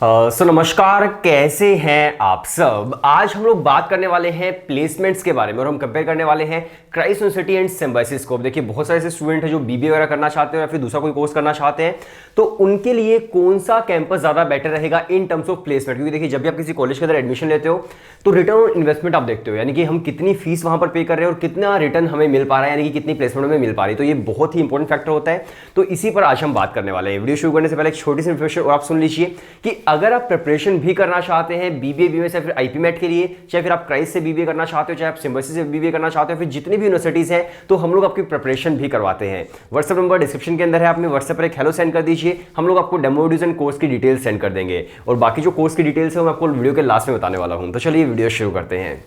नमस्कार, कैसे हैं आप सब। आज हम लोग बात करने वाले हैं प्लेसमेंट्स के बारे में और हम कंपेयर करने वाले हैं क्राइस्ट यूनिवर्सिटी एंड सिम्बायोसिस को। देखिए, बहुत सारे ऐसे स्टूडेंट हैं जो बीबीए वगैरह करना चाहते हैं या फिर दूसरा कोई कोर्स करना चाहते हैं, तो उनके लिए कौन सा कैंपस ज्यादा बेटर रहेगा इन टर्म्स ऑफ प्लेसमेंट। क्योंकि देखिए, जब भी आप किसी कॉलेज के अंदर एडमिशन लेते हो तो रिटर्न ऑन इन्वेस्टमेंट आप देखते हो, यानी कि हम कितनी फीस वहां पर पे कर रहे हैं और कितना रिटर्न हमें मिल पा रहा है, यानी कि कितनी प्लेसमेंट हमें मिल पा रही है। तो ये बहुत ही इंपॉर्टेंट फैक्टर होता है। तो इसी पर आज हम बात करने वाले हैं। वीडियो शुरू करने से पहले एक छोटी सी इन्फॉर्मेशन और आप सुन लीजिए कि अगर आप प्रिपरेशन भी करना चाहते हैं बीबीए बीएमएस या फिर आईपीमेट के लिए, चाहे फिर आप क्राइस्ट से बीबीए करना चाहते हो, चाहे आप सिम्बायोसिस से बीबीए करना चाहते हो, फिर जितनी भी यूनिवर्सिटीज हैं, तो हम लोग आपकी प्रिपरेशन भी करवाते हैं। व्हाट्सएप नंबर डिस्क्रिप्शन के अंदर है, आपने व्हाट्सएप पर एक हेलो सेंड कर दीजिए, हम लोग आपको डेमो वीडियोस एंड कोर्स की डिटेल्स सेंड कर देंगे। और बाकी जो कोर्स की डिटेल्स है मैं आपको वीडियो के लास्ट में बताने वाला हूं। तो चलिए वीडियो शुरू करते हैं।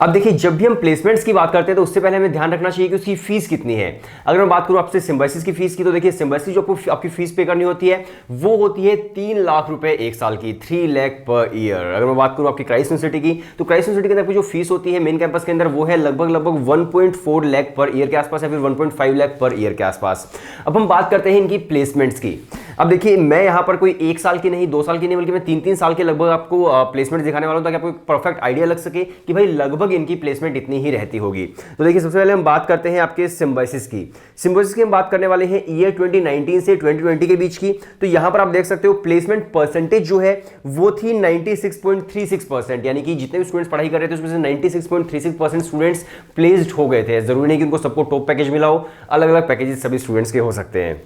अब देखिए, जब भी हम प्लेसमेंट्स की बात करते हैं तो उससे पहले हमें ध्यान रखना चाहिए कि उसकी फीस कितनी है। अगर मैं बात करूं आपसे सिम्बायोसिस की फीस की, तो देखिए सिम्बायोसिस जो आपकी फीस पे करनी होती है वो होती है 3 लाख रुपए एक साल की, 3 लाख पर ईयर। अगर मैं बात करूं आपकी क्राइस्ट यूनिवर्सिटी की, तो क्राइस्ट यूनिवर्सिटी के अंदर जो फीस होती है मेन कैंपस के अंदर वो है लगभग 1.4 लाख पर ईयर के आसपास या फिर 1.5 लाख पर ईयर के आसपास। अब हम बात करते हैं इनकी प्लेसमेंट्स की। अब देखिए, मैं यहां पर कोई 1 साल की नहीं, 2 साल की नहीं, बल्कि मैं 3-3 साल के लगभग आपको प्लेसमेंट दिखाने वाला हूं, ताकि आपको परफेक्ट आइडिया लग सके कि भाई लगभग इनकी प्लेसमेंट इतनी ही रहती होगी। तो देखिए, सबसे पहले हम बात करते हैं आपके सिम्बायोसिस की। सिम्बायोसिस की हम बात करने वाले हैं ईयर 2019 से 2020 के बीच की। तो यहां पर आप देख सकते हो प्लेसमेंट परसेंटेज जो है वो थी 96.36%, यानी कि जितने भी स्टूडेंट्स पढ़ाई कर रहे थे उसमें से 96.36% स्टूडेंट्स प्लेस्ड हो गए थे। जरूरी नहीं कि उनको सबको टॉप पैकेज मिला हो, अलग अलग पैकेजेस सभी स्टूडेंट्स के हो सकते हैं।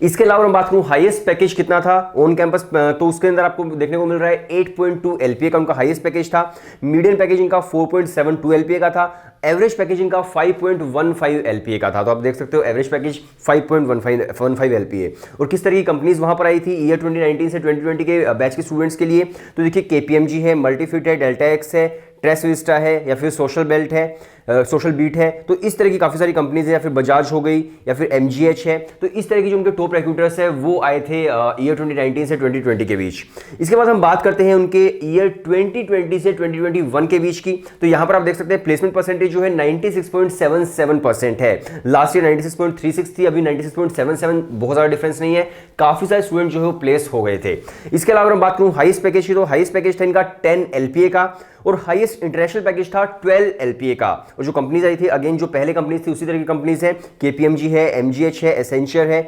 इसके अलावा मैं बात करूं हाईएस्ट पैकेज कितना था ऑन कैंपस, तो उसके अंदर आपको देखने को मिल रहा है 8.2 एलपीए का उनका हाईएस्ट पैकेज था। मीडियम पैकेज इनका 4.72 एलपीए का था। एवरेज पैकेज इनका 5.15 एलपीए का था। तो आप देख सकते हो एवरेज पैकेज 5.15 एलपीए। और किस तरह की कंपनीज वहां पर आई थी ईयर 2019 से 2020 के बैच के स्टूडेंट्स के लिए, तो देखिए केपीएमजी है, मल्टीफिट है, डेल्टा एक्स है, ट्रेस विस्टा है, या फिर सोशल बेल्ट है, सोशल बीट है। तो इस तरह की काफ़ी सारी कंपनीज है, या फिर बजाज हो गई, या फिर एमजीएच है। तो इस तरह की जो उनके टॉप रिक्रूटर्स है वो आए थे ईयर 2019 से 2020 के बीच। इसके बाद हम बात करते हैं उनके ईयर 2020 से 2021 के बीच की। तो यहां पर आप देख सकते हैं प्लेसमेंट परसेंटेज जो है 96.77% है। लास्ट ईयर 96.36 थी, अभी 96.77, बहुत ज़्यादा डिफरेंस नहीं है। काफ़ी सारे स्टूडेंट जो है वो प्लेस हो गए थे। इसके अलावा हम बात करूँ हाईएस्ट पैकेज की, तो हाईएस्ट पैकेज था इनका 10 एलपीए का और हाईएस्ट इंटरनेशनल पैकेज था 12 एलपीए का। और जो कंपनीज आई थी, अगेन जो पहले कंपनीज थी उसी तरह की कंपनीज है, केपीएमजी है, एमजीएच है, एसेंशियर है,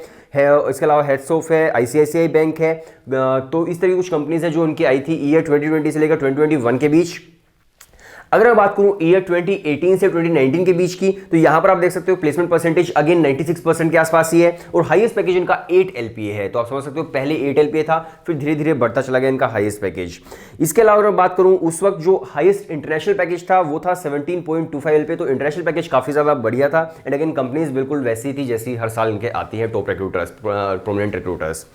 इसके अलावा हेड्सऑफ है, आईसीआईसीआई बैंक है। तो इस तरह की कुछ कंपनीज है जो उनकी आई थी ईयर 2020 से लेकर 2021 के बीच। अगर मैं बात करूं ईयर 2018 से 2019 के बीच की, तो यहां पर आप देख सकते हो प्लेसमेंट परसेंटेज अगेन 96% के आसपास ही है और हाईएस्ट पैकेज इनका 8 एलपीए है। तो आप समझ सकते हो पहले 8 एलपीए था, फिर धीरे धीरे बढ़ता चला गया इनका हाईएस्ट पैकेज। इसके अलावा अगर मैं बात करूं उस वक्त जो हाईएस्ट इंटरनेशनल पैकेज था वो था 17.25 एलपीए। तो इंटरनेशनल पैकेज काफी ज्यादा बढ़िया था। एंड अगेन कंपनीज बिल्कुल वैसी थी जैसी हर साल इनके आती है टॉप रिक्रूटर्स, प्रोमिनेंट रिक्रूटर्स।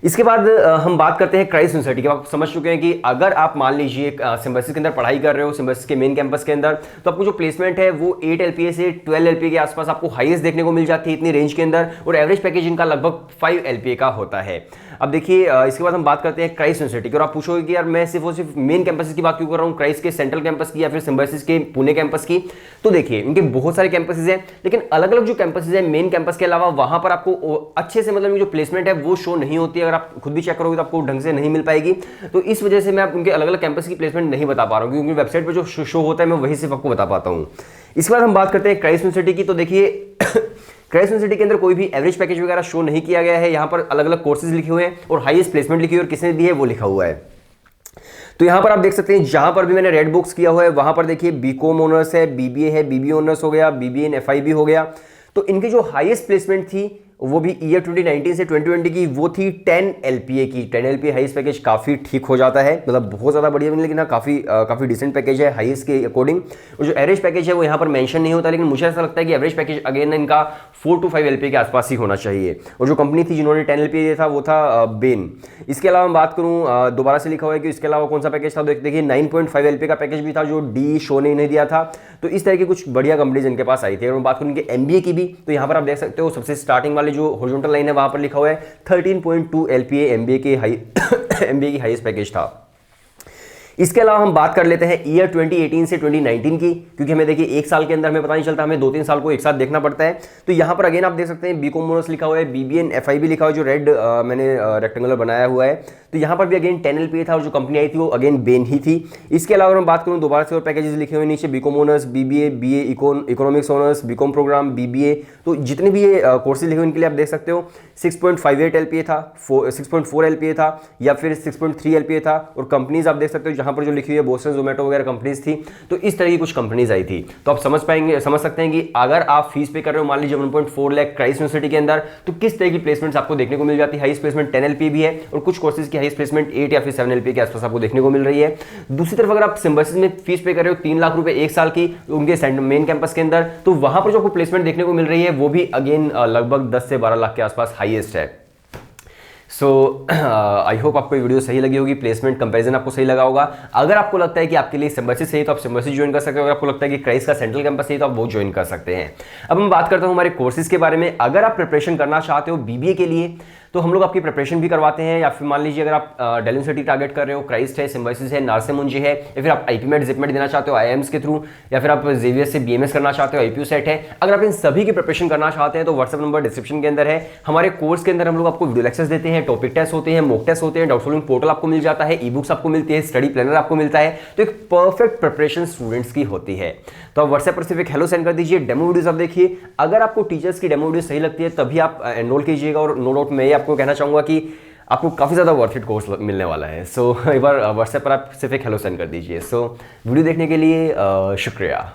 इसके बाद हम बात करते हैं क्राइस्ट यूनिवर्सिटी की। आप समझ चुके हैं कि अगर आप मान लीजिए सिम्बायोसिस के अंदर पढ़ाई कर रहे हो, सिम्बायोसिस के मेन कैंपस के अंदर, तो आपको जो प्लेसमेंट है वो 8 एलपीए से 12 एलपीए के आसपास आपको हाईएस्ट देखने को मिल जाती है इतनी रेंज के अंदर। और एवरेज पैकेज इनका लगभग 5 एलपीए का होता है। अब देखिए, इसके बाद हम बात करते हैं क्राइस्ट यूनिवर्सिटी की। और आप पूछोगे कि यार मैं सिर्फ और सिर्फ मेन कैंपस की बात क्यों कर रहा हूँ, क्राइस्ट के सेंट्रल कैंपस की या फिर सिम्बायोसिस के पुणे कैंपस की। तो देखिए, इनके बहुत सारे कैंपसेज हैं, लेकिन अलग अलग जो कैंपसेज हैं मेन कैंपस के अलावा वहां पर आपको अच्छे से मतलब जो प्लेसमेंट है वो शो नहीं होती है। अगर आप खुद भी चेक करोगे तो आपको ढंग से नहीं मिल पाएगी। तो इस वजह से मैं उनके अलग अलग कैंपस की प्लेसमेंट नहीं बता पा रहा हूँ, क्योंकि वेबसाइट पर जो शो होता है मैं वही सिर्फ आपको बता पाता हूँ। इसके बाद हम बात करते हैं क्राइस्ट यूनिवर्सिटी की। तो देखिए क्राइस्ट यूनिवर्सिटी के अंदर कोई भी एवरेज पैकेज वगैरह शो नहीं किया गया है। यहाँ पर अलग अलग कोर्सेज लिखे हुए हैं और हाईएस्ट प्लेसमेंट लिखी हुई है और किसने दी है वो लिखा हुआ है। तो यहां पर आप देख सकते हैं, जहां पर भी मैंने रेड बुक्स किया हुआ है वहां पर देखिए बीकॉम ऑनर्स है, बीबीए है, बीबीए ऑनर्स हो गया, बीबीए इन एफआईबी हो गया। तो इनकी जो हाईएस्ट प्लेसमेंट थी वो भी ईयर 2019 से 2020 की, वो थी 10 एलपीए की। 10 एलपीए हाईएस्ट पैकेज काफ़ी ठीक हो जाता है, मतलब बहुत ज़्यादा बढ़िया नहीं, लेकिन काफ़ी डिसेंट पैकेज है हाईएस्ट के अकॉर्डिंग। और जो एवरेज पैकेज है वो यहाँ पर मेंशन नहीं होता, लेकिन मुझे ऐसा लगता है कि एवरेज पैकेज अगेन इनका 4 to 5 एलपीए के आसपास ही होना चाहिए। और जो कंपनी थी जिन्होंने 10 एलपीए दिया था वो था बेन। इसके अलावा मैं बात करूँ, दोबारा से लिखा हुआ है कि इसके अलावा कौन सा पैकेज था, देखिए 9.5 एलपीए का पैकेज भी था जो डी शो ने नहीं दिया था। तो इस तरह की कुछ बढ़िया कंपनीज इनके पास आई थी। अगर मैं बात करूँ इनके एमबीए की भी, तो यहाँ पर आप देख सकते हो सबसे स्टार्टिंग वाली जो हॉरिजॉन्टल लाइन है वहां पर लिखा हुआ है 13.2 एलपीए एमबीए की हाईएस्ट पैकेज था। इसके अलावा हम बात कर लेते हैं ईयर 2018 से 2019 की, क्योंकि हमें देखिए एक साल के अंदर हमें पता नहीं चलता, हमें 2-3 साल को एक साथ देखना पड़ता है। तो यहाँ पर अगेन आप देख सकते हैं बीकॉम बोनस लिखा हुआ है, बीबीएन एफआईबी लिखा हुआ है, जो रेड मैंने रेक्टेंगुलर बनाया हुआ है। तो यहाँ पर भी अगेन 10 LPA था और जो कंपनी आई थी वो अगेन बेन ही थी। इसके अलावा अगर मैं बात करूँ दोबारा से और पैकेजेस लिखे हुए नीचे, BCom honours, BBA, BA economics honours, BCom programme, BBA, तो जितने भी ये कोर्सेज लिखे हुए इनके लिए आप देख सकते हो 6.58 LPA था, 6.4 LPA था या फिर 6.3 LPA था। और कंपनीज आप देख सकते हो जहाँ पर जो लिखी हुई है बोस्टन जोमेटो वगैरह कंपनीज थी। तो इस तरह की कुछ कंपनीज आई थी। तो आप समझ सकते हैं कि अगर आप फीस पे कर रहे हो मान लीजिए 1.4 लाख क्राइस्ट यूनिवर्सिटी के अंदर, तो किस तरह की प्लेसमेंट्स आपको देखने को मिल जाती है। हाईएस्ट प्लेसमेंट 10 LPA भी है और कुछ कोर्सेज की हाईएस्ट प्लेसमेंट 8 या फिर 7 LPA के आसपास आपको देखने को मिल रही है। दूसरी तरफ अगर आप सिम्बायोसिस में फीस पे कर रहे हो 3 लाख रुपए एक साल की उनके मेन कैंपस के अंदर, तो वहां पर जो आपको प्लेसमेंट देखने को मिल रही है वो भी अगेन लगभग 10 से 12 लाख के आसपास हाईएस्ट है। सो आई होप आपको ये वीडियो सही लगी होगी, प्लेसमेंट कंपैरिजन आपको सही लगा होगा। अगर आपको लगता है कि आपके लिए सिम्बायोसिस सही है तो आप सिम्बायोसिस ज्वाइन कर सकते हो। अगर आपको लगता है कि क्राइस्ट का सेंट्रल कैंपस सही है तो आप वो ज्वाइन कर सकते हैं। अब मैं बात करता हूँ हमारे कोर्सेज के बारे में। अगर आप प्रिपरेशन करना चाहते हो बीबीए के लिए तो हम लोग आपकी प्रिपरेशन भी करवाते हैं, या फिर मान लीजिए अगर आप डेल यूनिवर्सिटी टारगेट कर रहे हो, क्राइस्ट है, सिम्बायोसिस है, नार्से-मुंजे है, या फिर आप आईपीमेट जिपमेट देना चाहते हो आईआईएम्स के थ्रू, या फिर आप जेवियर से बीएमएस करना चाहते हो, आईपीयू सेट है, अगर आप इन सभी की प्रिपरेशन करना चाहते हैं तो व्हाट्सएप नंबर डिस्क्रिप्शन के अंदर है। हमारे कोर्स के अंदर हम लोग आपको वीडियो लेक्चर्स देते हैं, टॉपिक टेस्ट होते हैं, मॉक टेस्ट होते हैं, डाउट सॉल्विंग पोर्टल आपको मिल जाता है, ई बुक्स आपको मिलती है, स्टडी प्लानर आपको मिलता है। तो एक परफेक्ट प्रिपरेशन स्टूडेंट्स की होती है। तो आप व्हाट्सएप पर सिर्फ एक हेलो सेंड कर दीजिए, डेमो वीडियोस आप देखिए। अगर आपको टीचर्स की डेमो वीडियो सही लगती है तभी आप एनरोल कीजिएगा। और नो डाउट मैं ये आपको कहना चाहूंगा कि आपको काफ़ी ज़्यादा वर्थ इट कोर्स मिलने वाला है। सो एक बार व्हाट्सएप पर आप सिर्फ एक हेलो सेंड कर दीजिए। सो वीडियो देखने के लिए शुक्रिया।